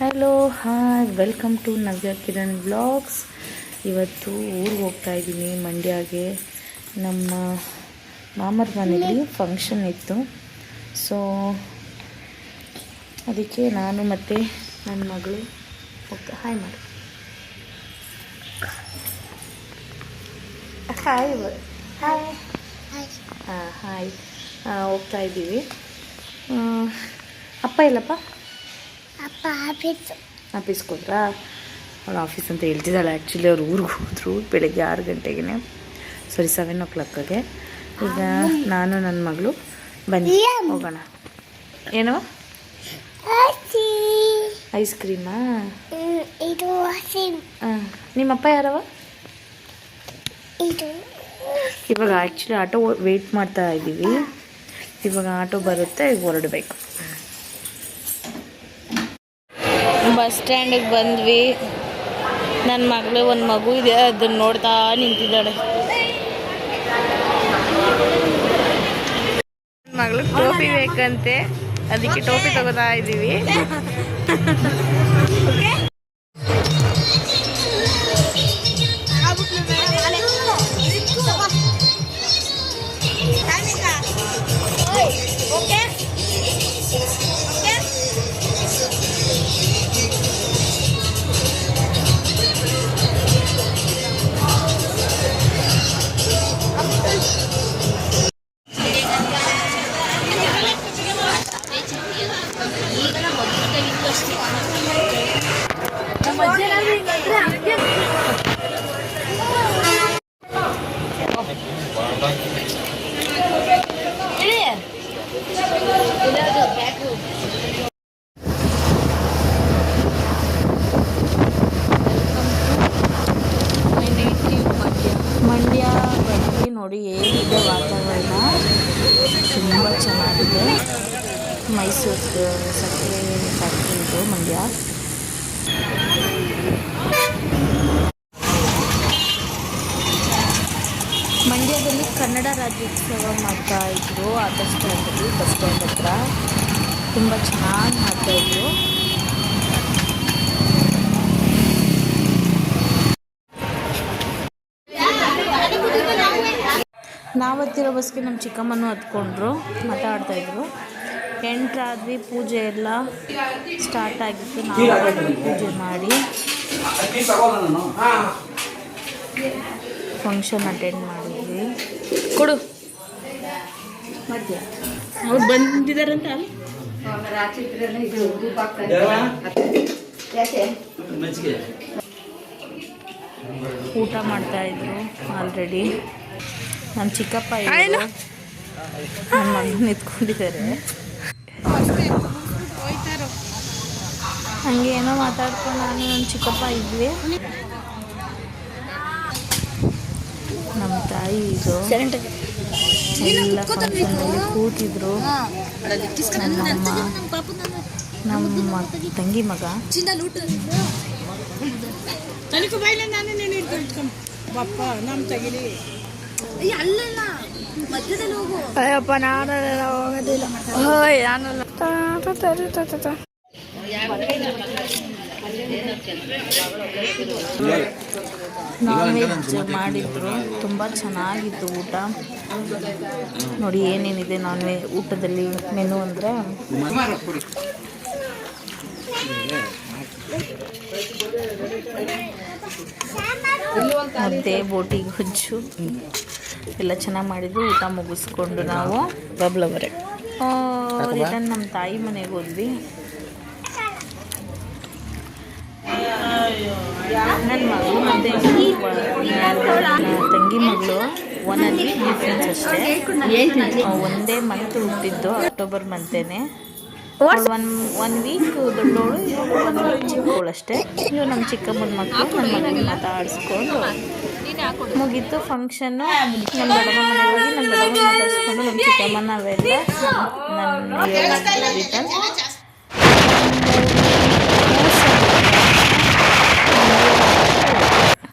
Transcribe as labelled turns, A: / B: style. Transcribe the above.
A: Hello hi welcome to Navya Kiran vlogs. ಇವತ್ತು ಊರಿಗೆ ಹೋಗ್ತಾ ಇದ್ದೀನಿ, ಮಂಡ್ಯಗೆ. ನಮ್ಮ ಮಾಮರ ಮನೆಯಲ್ಲಿ ಫಂಕ್ಷನ್ ಇತ್ತು. ಸೊ ಅದಕ್ಕೆ ನಾನು ಮತ್ತು ನನ್ನ ಮಗಳು ಹಾಯ್ ಮಾಡಿ ಹಾಯ್ ಹಾಯ್ ಹಾಯ್ ಹೋಗ್ತಾ ಇದ್ದೀವಿ. ಅಪ್ಪ ಇಲ್ಲಪ್ಪ,
B: ಅಪ್ಪ
A: ಆಫೀಸ್ಗೆ ಹೋದ್ರಾ? ಅವಳು ಆಫೀಸ್ ಅಂತ ಹೇಳ್ತಿದ್ದಾಳೆ. ಆ್ಯಕ್ಚುಲಿ ಅವ್ರು ಊರಿಗೆ ಹೋದ್ರು ಬೆಳಗ್ಗೆ 6 ಗಂಟೆಗೆ, ಸಾರಿ 7 o'clockಗೆ. ಈಗ ನಾನು ನನ್ನ ಮಗಳು ಬನ್ನಿ ಹೋಗೋಣ. ಏನವ? ಐಸ್ ಕ್ರೀಮಾ? ಹಾಂ. ನಿಮ್ಮಪ್ಪ ಯಾರವ? ಇವಾಗ ಆ್ಯಕ್ಚುಲಿ ಆಟೋ ವೆಯ್ಟ್ ಮಾಡ್ತಾ ಇದ್ದೀವಿ. ಇವಾಗ ಆಟೋ ಬರುತ್ತೆ, ಈಗ ಹೊರಡಬೇಕು. ಬಸ್ ಸ್ಟ್ಯಾಂಡಿಗೆ ಬಂದ್ವಿ. ನನ್ನ ಮಗಳು ಒಂದು ಮಗು ಇದೆ, ಅದನ್ನು ನೋಡ್ತಾ ನಿಂತಿದ್ದಾಳೆ. ನನ್ನ ಮಗಳು ಟೋಪಿ ಬೇಕಂತೆ, ಅದಕ್ಕೆ ಟೋಪಿ ತಗೋತಾ ಇದ್ದೀವಿ. ಮಂಡ್ಯ ಬಂದು ನೋಡಿ ಹೇಗಿದೆ ವಾತಾವರಣ, ತುಂಬ ಚೆನ್ನಾಗಿದೆ. ಮೈಸೂರು ಸಕ್ಕರೆ ಫ್ಯಾಕ್ಟ್ರಿ ಇದು ಮಂಡ್ಯ. ಮಂಡ್ಯದಲ್ಲಿ ಕನ್ನಡ ರಾಜ್ಯೋತ್ಸವ ಮಾಡ್ತಾಯಿದ್ರು. ಬಸ್ ಸ್ಟ್ಯಾಂಡ್ ಹತ್ರ ತುಂಬ ಚೆನ್ನಾಗಿ ಮಾಡ್ತಾಯಿದ್ರು. ನಾವು ಹತ್ತಿರೋ ಬಸ್ಗೆ ನಮ್ಮ ಚಿಕ್ಕಮ್ಮನೂ ಹತ್ಕೊಂಡ್ರು, ಮಾತಾಡ್ತಾಯಿದ್ರು. ಎಂಟ್ರಾದ್ವಿ, ಪೂಜೆ ಎಲ್ಲ ಸ್ಟಾರ್ಟ್ ಆಗಿತ್ತು. ನಾವು ಪೂಜೆ ಮಾಡಿ ಫಂಕ್ಷನ್ ಅಟೆಂಡ್ ಮಾಡಿದ್ವಿ. ಕೊಡು ಅವ್ರು ಬಂದಿದ್ದಾರಂತ ಊಟ ಮಾಡ್ತಾಯಿದ್ರು ಆಲ್ರೆಡಿ. ನಮ್ಮ ಚಿಕ್ಕಪ್ಪ ಇದ್ರು, ನನ್ನ ಮಗನ ನಿಂತ್ಕೊಂಡಿದ್ದಾರೆ. ಹಂಗೆ ಏನೋ ಮಾತಾಡ್ಕೊಂಡು ನಾನು ನನ್ನ ಚಿಕ್ಕಪ್ಪ ಇದ್ವಿ. ನಮ್ಮ ತಾಯಿ ಇದು ಎಲ್ಲ ಫಂಕ್ಷನಲ್ಲಿ ಕೂತಿದ್ರು. ನಮ್ಮ ತಂಗಿ ಮಗ ಅಯ್ಯಪ್ಪ, ನಾನೆಲ್ಲ ಹೋಗೋದಿಲ್ಲ. ನಾನ್ ವೆಜ್ ಮಾಡಿದ್ರು, ತುಂಬ ಚೆನ್ನಾಗಿತ್ತು ಊಟ. ನೋಡಿ ಏನೇನಿದೆ ನಾನ್ ವೆಜ್ ಊಟದಲ್ಲಿ ಮೆನು ಅಂದರೆ ಮುದ್ದೆ, ಬೋಟಿ ಗೊಜ್ಜು ಎಲ್ಲ ಚೆನ್ನಾಗಿ ಮಾಡಿದ್ರು. ಊಟ ಮುಗಿಸ್ಕೊಂಡು ನಾವು ರಿಟರ್ನ್ ನಮ್ಮ ತಾಯಿ ಮನೆಗೆ ಹೋದ್ವಿ. ನನ್ನ ಮಗಳು ಮತ್ತು ತಂಗಿ ಮಗಳು 1 week ಡಿಫ್ರೆನ್ಸ್ ಅಷ್ಟೇ. ಒಂದೇ ಮಂತ್ ಹುಟ್ಟಿದ್ದು, ಅಕ್ಟೋಬರ್ ಮಂತೇನೆ. 1 week ದೊಡ್ಡವಳು, 1 week ಚಿಕ್ಕವಳು ಅಷ್ಟೇ. ಇವು ನಮ್ಮ ಚಿಕ್ಕಮ್ಮನ ಮಕ್ಕಳು. ನನ್ನ ಮಗನ ಮಾತಾಡಿಸ್ಕೊಂಡು ಮುಗೀತು ಫಂಕ್ಷನ್ನು. ನಮ್ಮ ದೊಡ್ಡಮ್ಮ ಮನೆಗೆ ಹೋಗಿ ನಮ್ಮ ದೊಡ್ಡಮ್ಮ ಮಾತಾಡಿಸ್ಕೊಂಡು ನಮ್ಮ ಚಿಕ್ಕಮ್ಮನ ಅವೆಲ್ಲ ನನ್ನ ರಿಟರ್ನ್